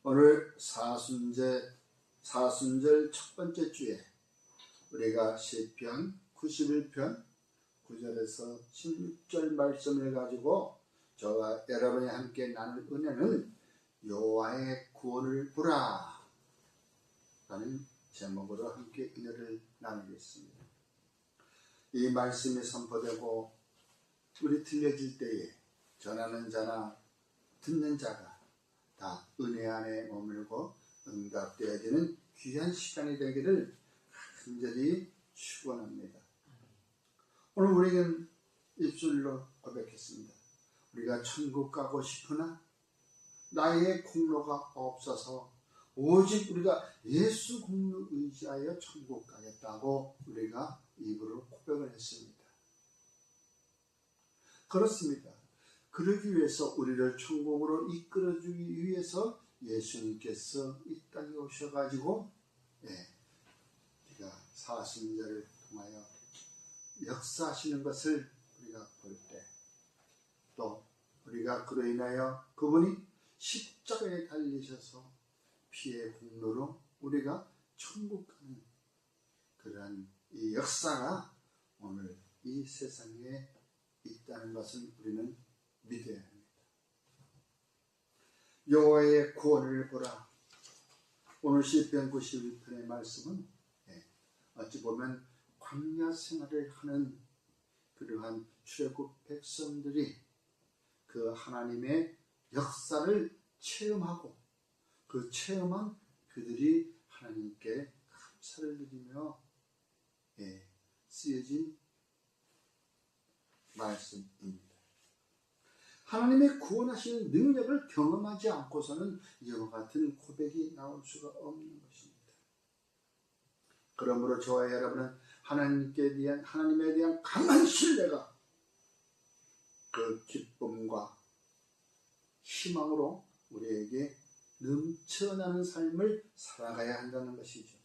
오늘 사순절 첫 번째 주에 우리가 시편 91편 9절에서 16절 말씀을 가지고 저와 여러분이 함께 나눌 은혜는 여호와의 구원을 보라 라는 제목으로 함께 은혜를 나누겠습니다. 이 말씀이 선포되고 우리 들려질 때에 전하는 자나 듣는 자가 다 은혜 안에 머물고 응답되어지는 귀한 시간이 되기를 간절히 축원합니다. 오늘 우리는 입술로 고백했습니다. 우리가 천국 가고 싶으나 나의 공로가 없어서 오직 우리가 예수 공로 의지하여 천국 가겠다고 우리가 입으로 고백을 했습니다. 그렇습니다. 그러기 위해서 우리를 천국으로 이끌어주기 위해서 예수님께서 이 땅에 오셔가지고 우리가 사순절을 통하여 역사하시는 것을 우리가 볼 때, 또 우리가 그로 인하여 그분이 십자가에 달리셔서 피의 공로로 우리가 천국 가는 그러한 이 역사가 오늘 이 세상에 있다는 것을 우리는 믿어야 합니다. 여호와의 구원을 보라. 오늘 시편 91편의 말씀은 어찌 보면 광야 생활을 하는 그러한 출애굽 백성들이 그 하나님의 역사를 체험하고 그 체험한 그들이 하나님께 감사를 드리며 쓰여진 말씀입니다. 하나님의 구원하시는 능력을 경험하지 않고서는 이와 같은 고백이 나올 수가 없는 것입니다. 그러므로 저와 여러분은 하나님에 대한 강한 신뢰가 그 기쁨과 희망으로 우리에게 넘쳐나는 삶을 살아가야 한다는 것이죠.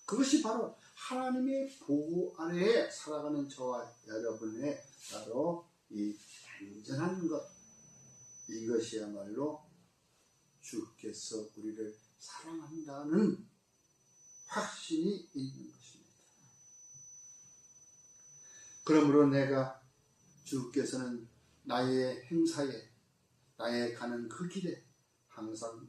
그것이 바로 하나님의 보호 아래에 살아가는 저와 여러분의 바로 이 완전한 것, 이것이야말로 주께서 우리를 사랑한다는 확신이 있는 것입니다. 그러므로 내가 주께서는 나의 행사에, 나의 가는 그 길에 항상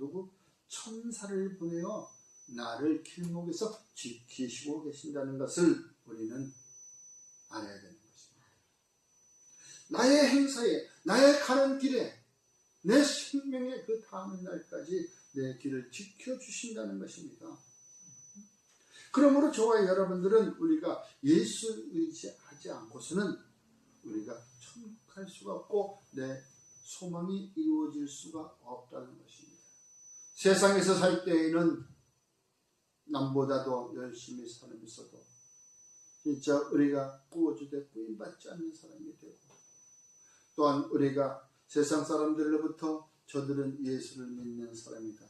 천사를 보내어 나를 길목에서 지키시고 계신다는 것을 우리는 알아야 되는 것입니다. 나의 행사에, 나의 가는 길에, 내 생명의 그 다음 날까지 내 길을 지켜주신다는 것입니다. 그러므로 저와 여러분들은 우리가 예수 의지하지 않고서는 우리가 천국 갈 수가 없고 내 소망이 이루어질 수가 없다는 것입니다. 세상에서 살 때에는 남보다도 열심히 살면서도 진짜 우리가 구워주되 구인받지 않는 사람이 되고, 또한 우리가 세상 사람들로부터 저들은 예수를 믿는 사람이다,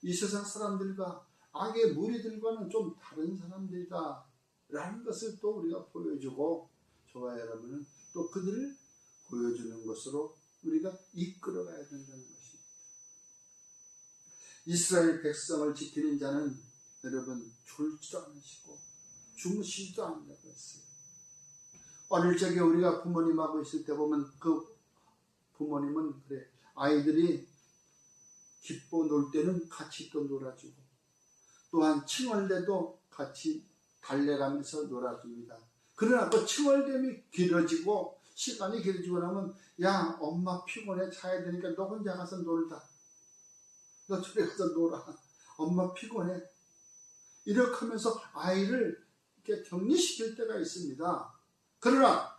이 세상 사람들과 악의 무리들과는 좀 다른 사람들이다 라는 것을 또 우리가 보여주고, 저와 여러분은 또 그들을 보여주는 것으로 우리가 이끌어가야 된다는 것입니다. 이스라엘 백성을 지키는 자는 여러분 졸지도 않으시고 주무시지도 않는다고 했어요. 어릴 적에 우리가 부모님하고 있을 때 보면 그 부모님은 그래, 아이들이 기뻐 놀 때는 같이 또 놀아주고, 또한 칭얼대도 같이 달래가면서 놀아줍니다. 그러나 그 칭얼댐이 길어지고 시간이 길어지고 나면, 야, 엄마 피곤해, 자야 되니까 너 혼자 가서 놀다, 너 저리 가서 놀아, 엄마 피곤해, 이렇게 하면서 아이를 이렇게 격리시킬 때가 있습니다. 그러나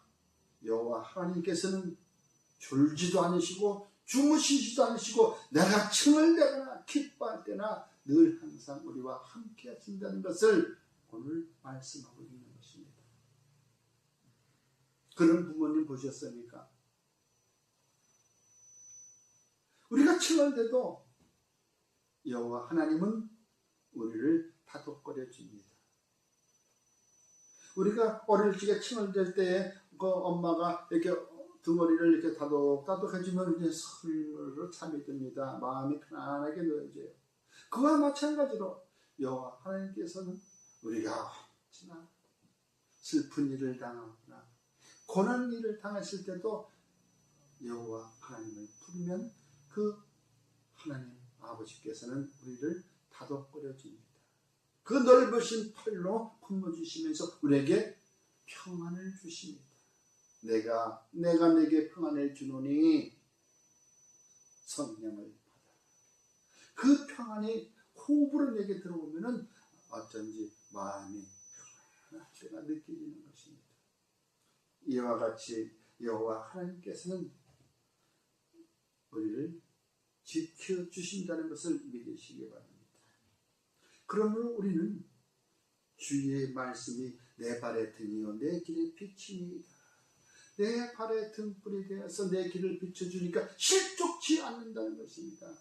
여호와 하나님께서는 졸지도 않으시고 주무시지도 않으시고 내가 칭얼대거나 기뻐할 때나 늘 항상 우리와 함께 하신다는 것을 오늘 말씀하고 있는 것입니다. 그런 부모님 보셨습니까? 우리가 칭얼대도 여호와 하나님은 우리를 다독거려 줍니다. 우리가 어릴 적에 칭얼댈 때에 그 엄마가 이렇게 등어리를 이렇게 다독다독 해주면 이제 설물로 잠이 듭니다. 마음이 편안하게 놓여져요. 그와 마찬가지로 여호와 하나님께서는 우리가 혹시나 슬픈 일을 당하거나 고난 일을 당했을 때도 여호와 하나님을 부르면 그 하나님 아버지께서는 우리를 다독거려 줍니다. 그 넓으신 팔로 품어주시면서 우리에게 평안을 주십니다. 내가 내게 평안을 주노니 성령을 받아. 그 평안이 호흡으로 내게 들어오면은 어쩐지 마음이 평안할 때가 느껴지는 것입니다. 이와 같이 여호와 하나님께서는 우리를 지켜주신다는 것을 믿으시기 바랍니다. 그러므로 우리는 주의 말씀이 내 발의 등이요 내 길의 빛이니이다. 내 발의 등불이 되어서 내 길을 비춰주니까 실족치 않는다는 것입니다.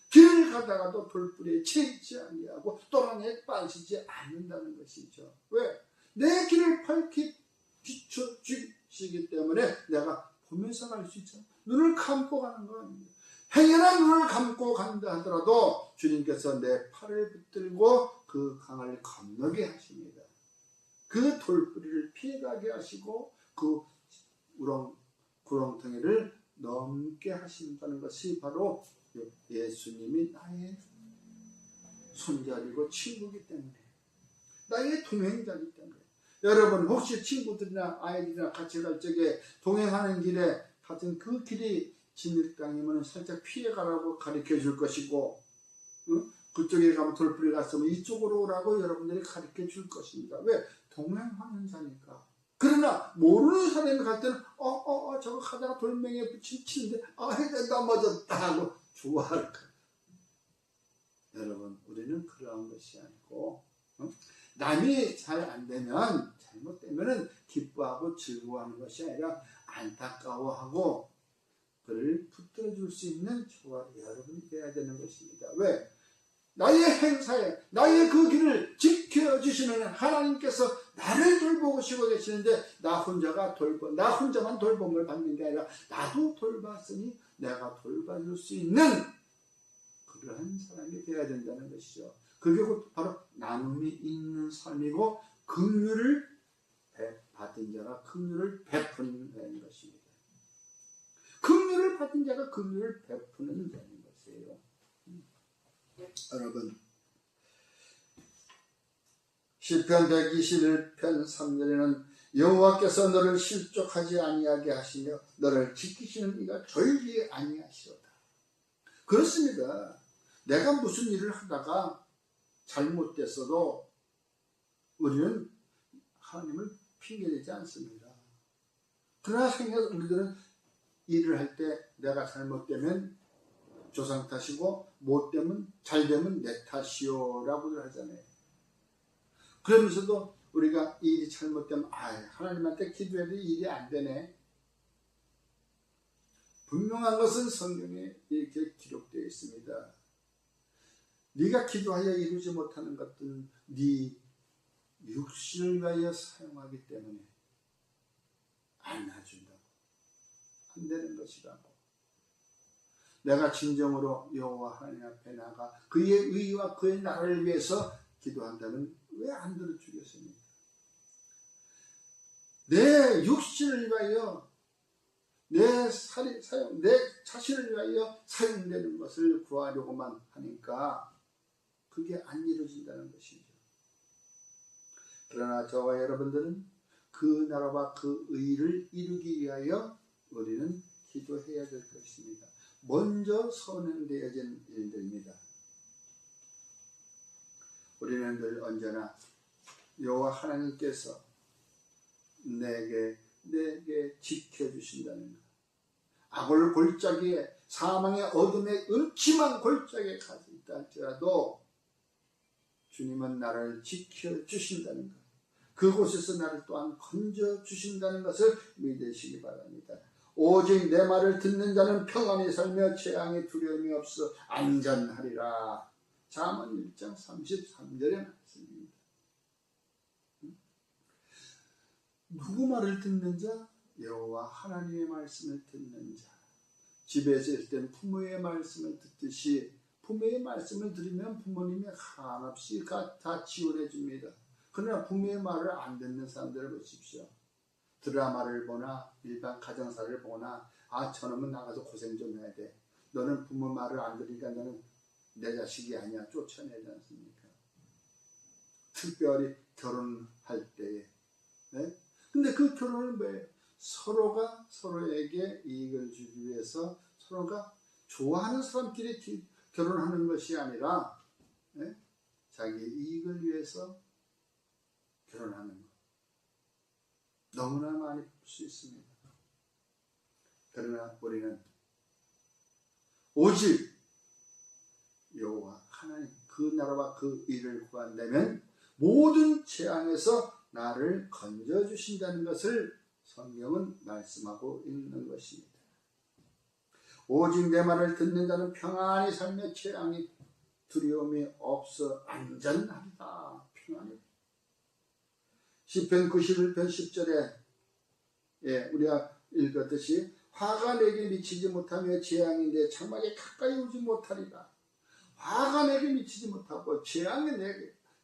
길을 가다가도 돌불에 채이지 아니하고 또랑에 빠지지 않는다는 것이죠. 왜? 내 길을 밝히 비춰주시기 때문에 내가 보면서 갈 수 있죠. 눈을 감고 가는 거 아닙니다. 행여나 눈을 감고 간다 하더라도 주님께서 내 팔을 붙들고 그 강을 건너게 하십니다. 그 돌뿌리를 피해가게 하시고 그 구렁텅이를 넘게 하신다는 것이 바로 예수님이 나의 손자리고 친구이기 때문에, 나의 동행자이기 때문에. 여러분 혹시 친구들이나 아이들이나 같이 갈 적에 동행하는 길에 같은 그 길이 진흙땅이면 살짝 피해가라고 가르쳐 줄 것이고, 그쪽에 가면 돌뿌리가 있으면 이쪽으로 오라고 여러분들이 가르쳐 줄 것입니다. 왜? 동행하는 자니까. 그러나 모르는 사람이 갈 때는 저거 가다가 돌멩이에 치는데 넘어졌다 하고 좋아할 거예요. 여러분 우리는 그러한 것이 아니고 남이 잘 안 되면, 잘못되면 기뻐하고 즐거워하는 것이 아니라 안타까워하고 그를 붙들어 줄 수 있는 저와 여러분이 되어야 되는 것입니다. 왜? 나의 행사에 나의 그 길을 지켜주시는 하나님께서 나를 돌보시고 계시는데 나 혼자만 돌봄을 받는 게 아니라 나도 돌봤으니 내가 돌봐줄 수 있는 그러한 사람이 되어야 된다는 것이죠. 그게 곧 바로 나눔이 있는 삶이고 긍휼을 받은 자가 긍휼을 베푸는 것입니다. 긍휼을 받은 자가 긍휼을 베푸는 자인 것이에요. 여러분 시편 121편 3절에는 여호와께서 너를 실족하지 아니하게 하시며 너를 지키시는 이가 졸지 아니하시로다. 그렇습니다. 내가 무슨 일을 하다가 잘못됐어도 우리는 하나님을 핑계대지 않습니다. 그러나 우리들은 일을 할 때 내가 잘못되면 조상 탓이고 못되면 잘되면 내 탓이요라고들 하잖아요. 그러면서도 우리가 이 일이 잘못되면 하나님한테 기도해도 일이 안 되네. 분명한 것은 성경에 이렇게 기록되어 있습니다. 네가 기도하여 이루지 못하는 것들은 네 육신을 위하여 사용하기 때문에 안 해준다고, 안 되는 것이라고. 내가 진정으로 여호와 하나님 앞에 나가 그의 의와 그의 나라를 위해서 기도한다면 왜 안 들어주겠습니까? 내 육신을 위하여 내 자신을 위하여 사용되는 것을 구하려고만 하니까 그게 안 이루어진다는 것이죠. 그러나 저와 여러분들은 그 나라와 그 의를 이루기 위하여 우리는 기도해야 될 것입니다. 먼저 선행되어진 일들입니다. 우리는 늘 언제나 여호와 하나님께서 내게 지켜주신다는 것, 악을 골짜기에 사망의 어둠의 음침한 골짜기에 가서 있다 할지라도 주님은 나를 지켜주신다는 것, 그곳에서 나를 또한 건져주신다는 것을 믿으시기 바랍니다. 오직 내 말을 듣는 자는 평안히 살며 재앙의 두려움이 없어 안전하리라. 잠언 1장 33절의 말씀입니다. 누구 말을 듣는 자? 여호와 하나님의 말씀을 듣는 자, 집에서 있을 땐 부모의 말씀을 듣듯이 부모의 말씀을 들으면 부모님이 한없이 다 지원해 줍니다. 그러나 부모의 말을 안 듣는 사람들을 보십시오. 드라마를 보나 일반 가정사를 보나 저놈은 나가서 고생 좀 해야 돼. 너는 부모 말을 안 들으니까 너는 내 자식이 아니야. 쫓아내지 않습니까? 특별히 결혼할 때에. 네? 근데 그 결혼은 뭐예요? 서로가 서로에게 이익을 주기 위해서 서로가 좋아하는 사람끼리 결혼하는 것이 아니라 네? 자기 이익을 위해서 결혼하는 것. 너무나 많이 볼 수 있습니다. 그러나 우리는 오직 여호와 하나님 그 나라와 그 일을 구한다면 모든 재앙에서 나를 건져주신다는 것을 성경은 말씀하고 있는 것입니다. 오직 내 말을 듣는 자는 평안히 살며 재앙이 두려움이 없어 안전하리다. 평안히. 시편 91편 10절에 우리가 읽었듯이 화가 내게 미치지 못하며 재앙이 내 장막에 가까이 오지 못하리라. 화가 내게 미치지 못하고 재앙이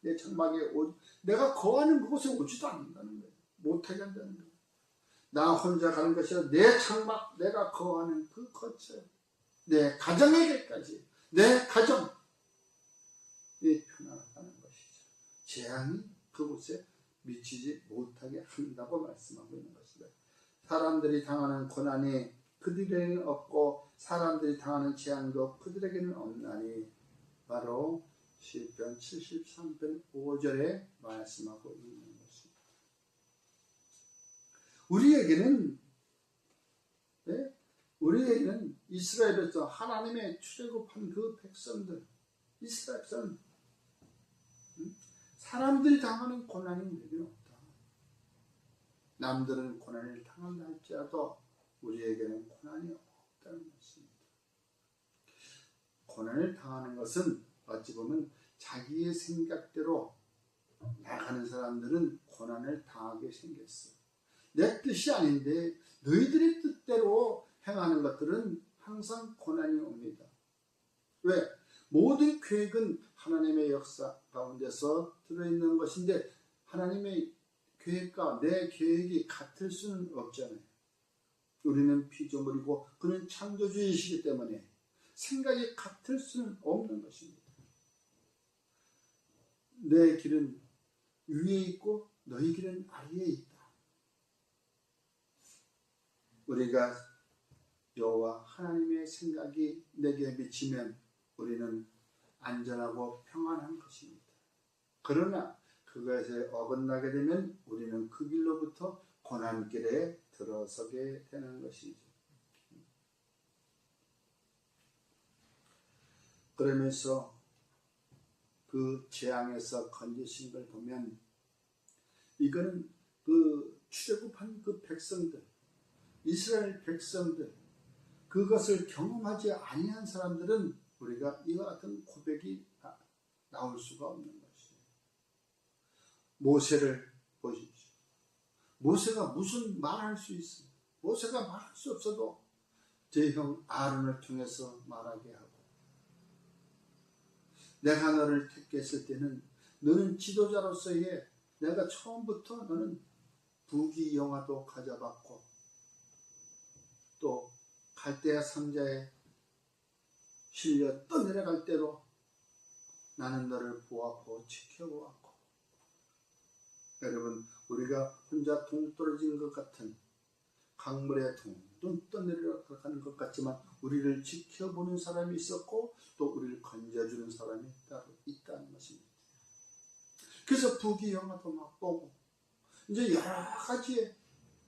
내 장막에 내가 거하는 그곳에 오지도 않는다는 거예요. 못하게 한다는 거예요. 나 혼자 가는 것이 아니라 내 장막, 내가 거하는 그 거처, 내 가정에게까지, 내 가정이 편안하다는 것이죠. 재앙이 그곳에 미치지 못하게 한다고 말씀하고 있는 것입니다. 사람들이 당하는 고난이 그들에게는 없고 사람들이 당하는 재앙도 그들에게는 없나니 바로 시편 73편 5절에 말씀하고 있는 것입니다. 우리에게는 이스라엘에서 하나님의 출애굽한 그 백성들, 이스라엘 백성, 사람들이 당하는 고난이 우리에게는 없다. 남들은 고난을 당한다 할지라도 우리에게는 고난이 없다는 것입니다. 고난을 당하는 것은 어찌 보면 자기의 생각대로 나가는 사람들은 고난을 당하게 생겼어. 내 뜻이 아닌데 너희들의 뜻대로 행하는 것들은 항상 고난이 옵니다. 왜? 모든 계획은 하나님의 역사 가운데서 들어있는 것인데 하나님의 계획과 내 계획이 같을 수는 없잖아요. 우리는 피조물이고 그는 창조주이시기 때문에 생각이 같을 수는 없는 것입니다. 내 길은 위에 있고 너희 길은 아래에 있다. 우리가 여호와 하나님의 생각이 내게 미치면 우리는 안전하고 평안한 것입니다. 그러나 그것에 어긋나게 되면 우리는 그 길로부터 고난길에 들어서게 되는 것이죠. 그러면서 그 재앙에서 건지신 걸 보면 이거는 그 출애굽한 그 백성들, 이스라엘 백성들, 그것을 경험하지 아니한 사람들은 우리가 이와 같은 고백이 나올 수가 없는 것이에요. 모세를 보십시오. 모세가 무슨 말할 수 있어요? 모세가 말할 수 없어도 제 형 아론을 통해서 말하게 하고, 내가 너를 택했을 때는 너는 지도자로서의 내가 처음부터 너는 부귀영화도 가져봤고 또 갈대아 상자에 실려 떠내려갈 때도 나는 너를 보았고 지켜보았고. 여러분, 우리가 혼자 동떨어진 것 같은 강물에 둥둥 떠내려가는 것 같지만 우리를 지켜보는 사람이 있었고 또 우리를 건져주는 사람이 따로 있다는 것입니다. 그래서 부귀영화도 맛보고 이제 여러 가지의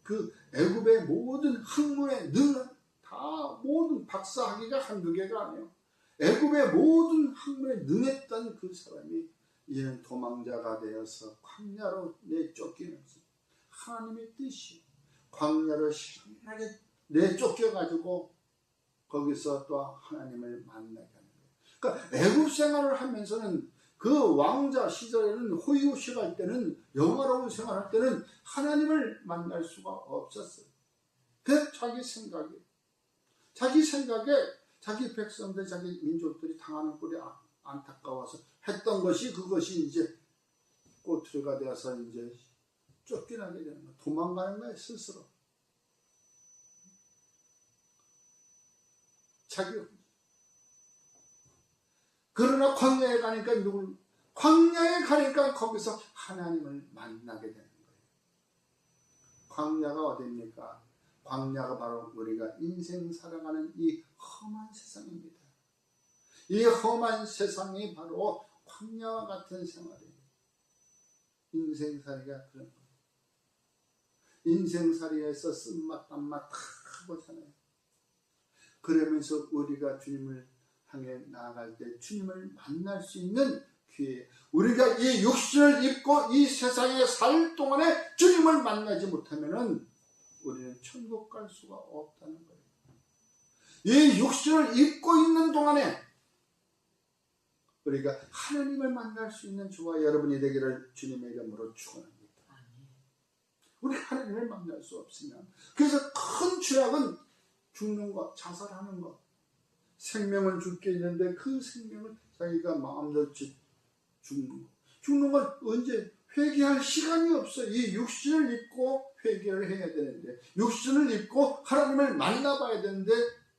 그 애굽의 모든 학문에 능한 다 모든 박사학위가 한두 개가 아니에요. 애굽의 모든 학문에 능했던 그 사람이 이제는 도망자가 되어서 광야로 내쫓기면서 하나님의 뜻이 광야로 신나게 내쫓겨가지고 거기서 또 하나님을 만나게 하는 거예요. 그러니까 애굽 생활을 하면서는 그 왕자 시절에는 호의호식할 때는 영화로운 생활할 때는 하나님을 만날 수가 없었어요. 자기 생각에 자기 백성들, 자기 민족들이 당하는 꼴이 안타까워서 했던 것이, 그것이 이제 꼬투리가 되어서 이제 쫓겨나게 되는 거야. 도망가는 거야, 스스로. 그러나 광야에 가니까 거기서 하나님을 만나게 되는 거예요. 광야가 어디입니까? 광야가 바로 우리가 인생 살아가는 이 험한 세상입니다. 이 험한 세상이 바로 광야와 같은 생활이에요. 인생살이가 그런 거예요. 인생살이에서 쓴맛 땀맛 다 하고잖아요. 그러면서 우리가 주님을 향해 나아갈 때 주님을 만날 수 있는 기회, 우리가 이 육신을 입고 이 세상에 살 동안에 주님을 만나지 못하면은 우리는 천국 갈 수가 없다는 거예요. 이 육신을 입고 있는 동안에 우리가 하나님을 만날 수 있는 저와 여러분이 되기를 주님의 이름으로 축원합니다. 우리 하나님을 만날 수 없으면, 그래서 큰 죄악은 죽는 것, 자살하는 것. 생명은 죽게 있는데 그 생명을 자기가 마음대로 죽는 것. 죽는 건 언제? 회개할 시간이 없어. 이 육신을 입고 회개를 해야 되는데, 육신을 입고 하나님을 만나봐야 되는데,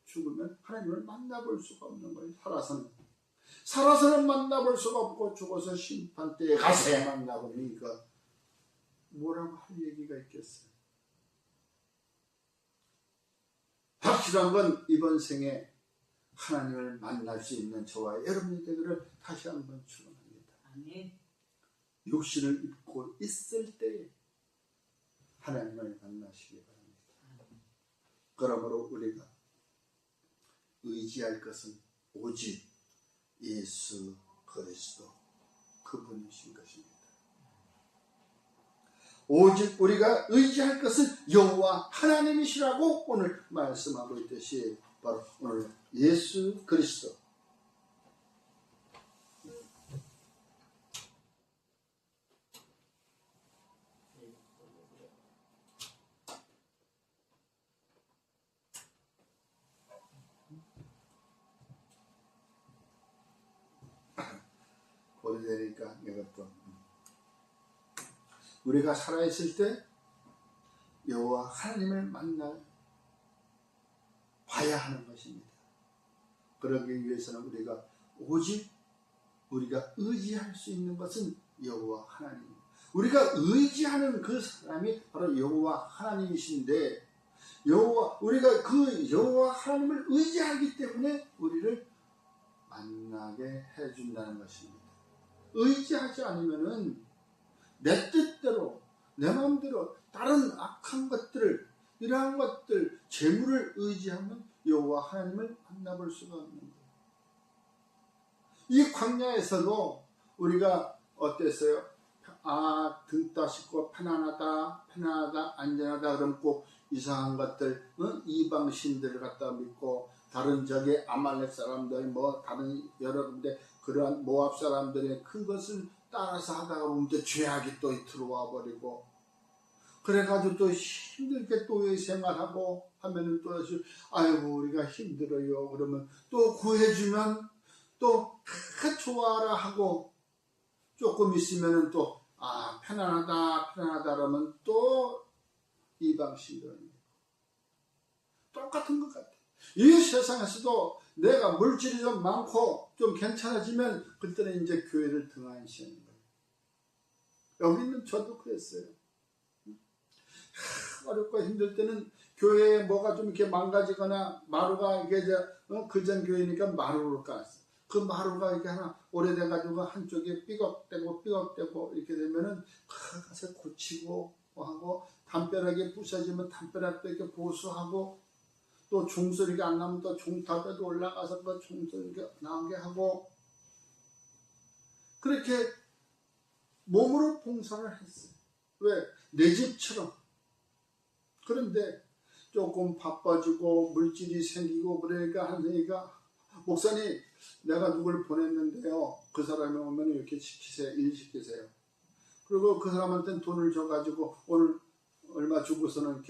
죽으면 하나님을 만나볼 수가 없는 거예요. 살아서는 만나볼 수가 없고, 죽어서 심판대에 가서야 만나보니까 뭐라고 할 얘기가 있겠어요. 확실한 건 이번 생에 하나님을 만날 수 있는 저와 여러분이 되기를 다시 한번 축원합니다. 아멘. 육신을 입고 있을 때에 하나님을 만나시기 바랍니다. 그러므로 우리가 의지할 것은 오직 예수 그리스도, 그분이신 것입니다. 오직 우리가 의지할 것은 여호와 하나님이시라고 오늘 말씀하고 있듯이 바로 오늘 예수 그리스도. 오래되니까 이것도 우리가 살아있을 때 여호와 하나님을 만나 봐야 하는 것입니다. 그러기 위해서는 우리가 의지할 수 있는 것은 여호와 하나님. 우리가 의지하는 그 사람이 바로 여호와 하나님이신데, 우리가 그 여호와 하나님을 의지하기 때문에 우리를 만나게 해준다는 것입니다. 의지하지 않으면은 내 뜻대로, 내 마음대로 다른 악한 것들을, 이러한 것들, 재물을 의지하면 여호와 하나님을 만나볼 수가 없는 거예요. 이 광야에서도 우리가 어땠어요? 등 따숩고 편안하다, 안전하다 그러면 꼭 이상한 것들, 이방 신들을 갖다 믿고, 다른 아말렉 사람들, 다른 여러 군데 그러한 모압 사람들의 그것을 따라서 하다가 보면 또 죄악이 또 들어와 버리고, 그래가지고 또 힘들게 또 생활하고 하면은 또 아이고 우리가 힘들어요. 그러면 또 구해주면 또 좋아라 하고, 조금 있으면은 또 편안하다 그러면 또 이방신들. 똑같은 것 같아. 이 세상에서도 내가 물질이 좀 많고 좀 괜찮아지면 그때는 이제 교회를 등한시하는 거예요. 여기 있는 저도 그랬어요. 어렵고 힘들 때는 교회에 뭐가 좀 이렇게 망가지거나, 마루가 이게 그전 교회니까 마루를 깔았어. 그 마루가 이렇게 하나 오래돼가지고 한쪽에 삐걱대고 이렇게 되면은 가서 고치고 하고, 담벼락이 부서지면 담벼락도 이렇게 보수하고, 또 종소리가 안 나면 또 종탑에도 올라가서 그 종소리가 나오게 하고, 그렇게 몸으로 봉사를 했어요. 왜? 내 집처럼. 그런데 조금 바빠지고 물질이 생기고 그러니까 한생이가, 목사님 내가 누굴 보냈는데요, 그 사람이 오면 이렇게 일 시키세요. 그리고 그 사람한테는 돈을 줘가지고 오늘 얼마 주고서는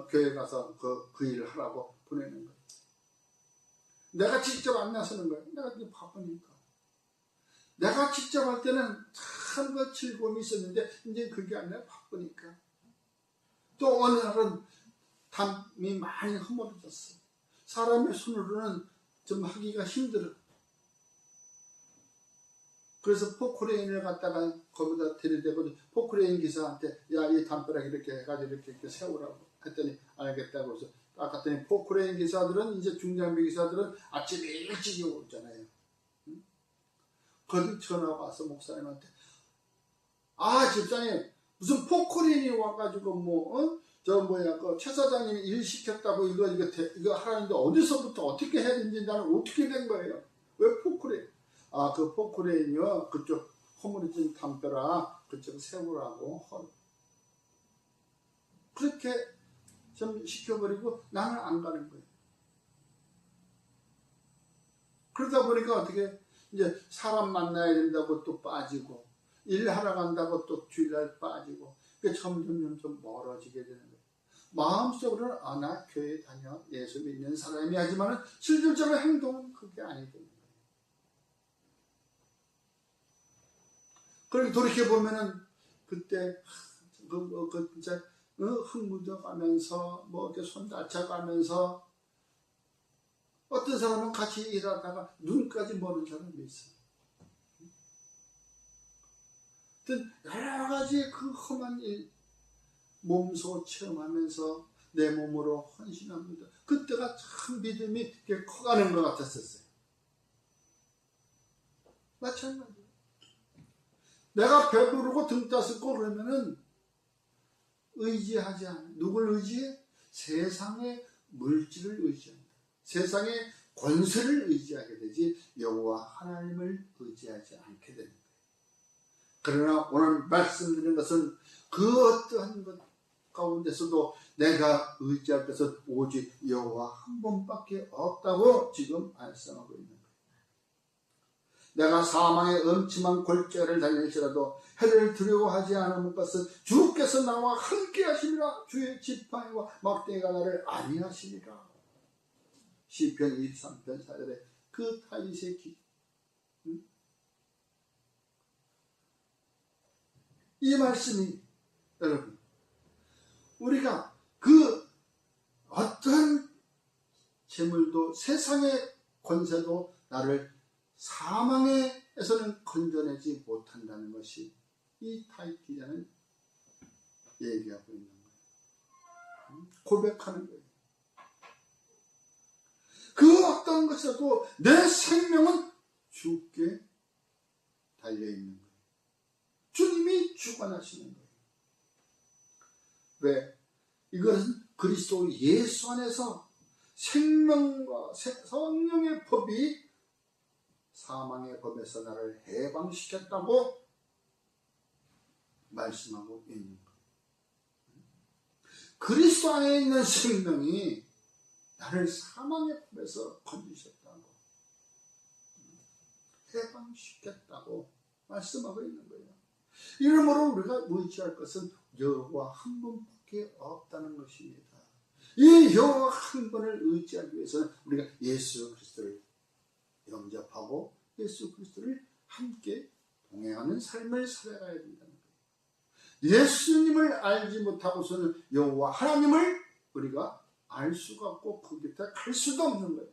교회 가서 그 일을 하라고 보내는 거예요. 내가 직접 안 나서는 거예요. 내가 이제 바쁘니까. 내가 직접 할 때는 참 그 즐거움이 있었는데 이제 그게 아니라 바쁘니까. 또 어느 날은 담이 많이 허물어졌어. 사람의 손으로는 좀 하기가 힘들어. 그래서 포크레인을 갖다가 거기다 들이대고 포크레인 기사한테 야, 이 담벼락 이렇게 해가지고 이렇게 세우라고 했더니 알겠다고 해서 딱 갔더니 포크레인 기사들은 이제 중장비 기사들은 아침에 일찍 오잖아요. 응? 거기 전화가 와서 목사님한테 집사님 무슨 포크레인이 와가지고 최 사장님이 일 시켰다고 이거 하라는데 어디서부터 어떻게 해야 되는지 나는 어떻게 된 거예요? 왜 포크레인? 그 포크레인이요. 그쪽 허물어진 담벼락 그쪽 세우라고 그렇게 좀 시켜버리고 나는 안 가는 거예요. 그러다 보니까 어떻게 이제 사람 만나야 된다고 또 빠지고 일하러 간다고 또 주일날 빠지고 점점 좀 멀어지게 되는 거예요. 마음속으로는 나 교회 다녀 예수 믿는 사람이 하지만 실질적으로 행동은 그게 아니거든요. 그렇게 돌이켜보면은 그때 진짜 흙묻어가면서 이렇게 손 다쳐가면서 어떤 사람은 같이 일하다가 눈까지 머는 사람이 있어요. 여러 가지 그 험한 일 몸소 체험하면서 내 몸으로 헌신합니다. 그때가 참 믿음이 커가는 것 같았었어요. 마찬가지예요. 내가 배부르고 등 따숩고 그러면은 의지하지 않아. 누굴 의지해? 세상의 물질을 의지한다. 세상의 권세를 의지하게 되지 여호와 하나님을 의지하지 않게 되는 거예요. 그러나 오늘 말씀드리는 것은 그 어떠한 것 가운데서도 내가 의지할 것은 오직 여호와 한 분밖에 없다고 지금 말씀하고 있는 거예요. 내가 사망의 음침한 골짜기를 달릴지라도 해를 두려워하지 않을 것은 주께서 나와 함께 하시리라. 주의 지팡이와 막대기가 나를 안위하시리라. 시편 23편 4절에 그 다윗의 기. 이 말씀이 여러분 우리가 그 어떤 재물도 세상의 권세도 나를 사망에서는 건져내지 못한다는 것이 이 다윗 기자는 얘기하고 있는 거예요. 고백하는 거예요. 그 어떤 것이라도 내 생명은 주께 달려있는 거예요. 주님이 주관하시는 거예요. 왜? 이것은 그리스도 예수 안에서 생명과 성령의 법이 사망의 법에서 나를 해방시켰다고 말씀하고 있는 거예요. 그리스도 안에 있는 생명이 나를 사망의 법에서 건지셨다고 해방시켰다고 말씀하고 있는 거예요. 이러므로 우리가 의지할 것은 여호와 한 분밖에 없다는 것입니다. 이 여호와 한 분을 의지하기 위해서는 우리가 예수 그리스도를 영접하고 예수 그리스도를 함께 동행하는 삶을 살아가야 된다는 거예요. 예수님을 알지 못하고서는 여호와 하나님을 우리가 알 수가 없고 그 곁에 갈 수도 없는 거예요.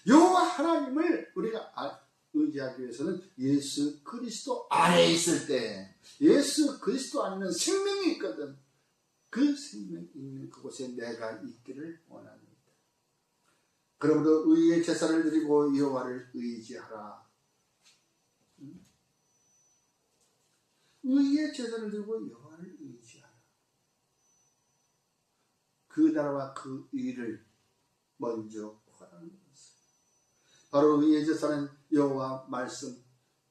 여호와 하나님을 우리가 의지하기 위해서는 예수 그리스도 안에 있을 때 예수 그리스도 안에는 생명이 있거든. 그 생명이 있는 그곳에 내가 있기를 원합니다. 그러므로 의의 제사를 드리고 여호와를 의지하라. 의의 제사를 드리고 여호와를 의지하라. 그 나라와 그 의를 먼저 구하라는 것입니다. 바로 의의 제사는 여호와 말씀,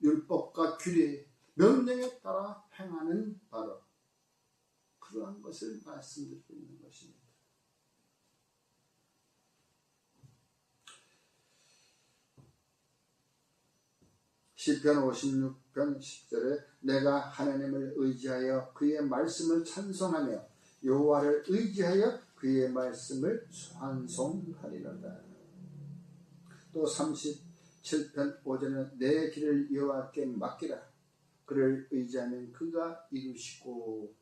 율법과 규례, 명령에 따라 행하는 바로 그러한 것을 말씀드리고 있는 것입니다. 시편 56편 10절에 내가 하나님을 의지하여 그의 말씀을 찬송하며 여호와를 의지하여 그의 말씀을 찬송하리로다. 또 37편 5절은 내 길을 여호와께 맡기라. 그를 의지하면 그가 이루시고.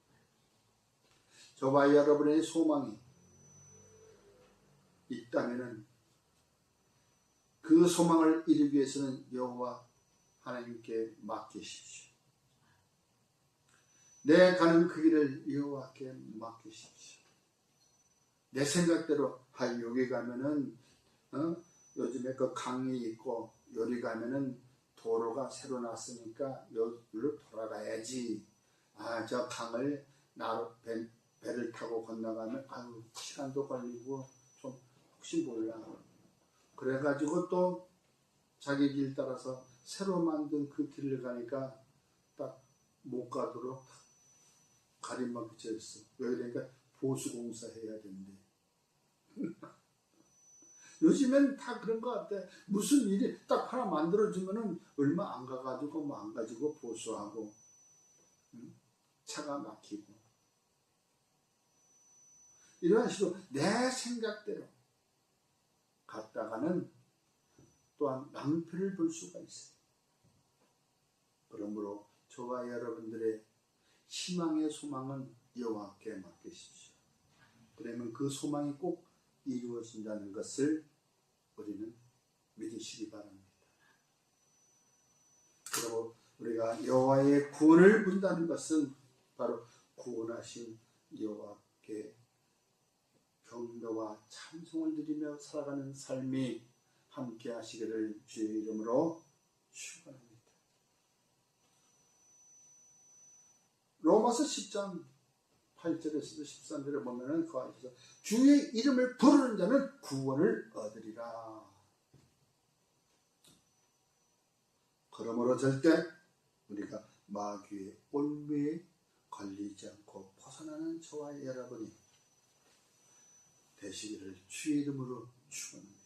저와 여러분의 소망이 있다면 그 소망을 이루기 위해서는 여호와 하나님께 맡기십시오. 내 가는 그 길을 여호와께 맡기십시오. 내 생각대로 여기 가면은 요즘에 그 강이 있고 여기 가면은 도로가 새로 났으니까 여기로 돌아가야지. 저 강을 배를 타고 건너가면 시간도 걸리고 좀 혹시 몰라. 그래가지고 또 자기 길 따라서 새로 만든 그 길을 가니까 딱 못 가도록 가림막 쳐 있어. 왜 그러니까 보수공사 해야 된대. 요즘엔 다 그런 것 같아. 무슨 일이 딱 하나 만들어주면은 얼마 안 가가지고 망가지고 보수하고 차가 막히고. 이런 식으로 내 생각대로 갔다가는 또한 낭패를 볼 수가 있어요. 그러므로 저와 여러분들의 희망의 소망은 여호와께 맡기십시오. 그러면 그 소망이 꼭 이루어진다는 것을 우리는 믿으시기 바랍니다. 그리고 우리가 여호와의 구원을 본다는 것은 바로 구원하신 여호와께 경배와 찬송을 드리며 살아가는 삶이 함께 하시기를 주의 이름으로 축원합니다. 로마서 10장 8절에서도 13절에 보면은 그 안에서 주의 이름을 부르는 자는 구원을 얻으리라. 그러므로 절대 우리가 마귀의 올무에 걸리지 않고 벗어나는 저와 여러분이 되시기를 주의 이름으로 축원합니다.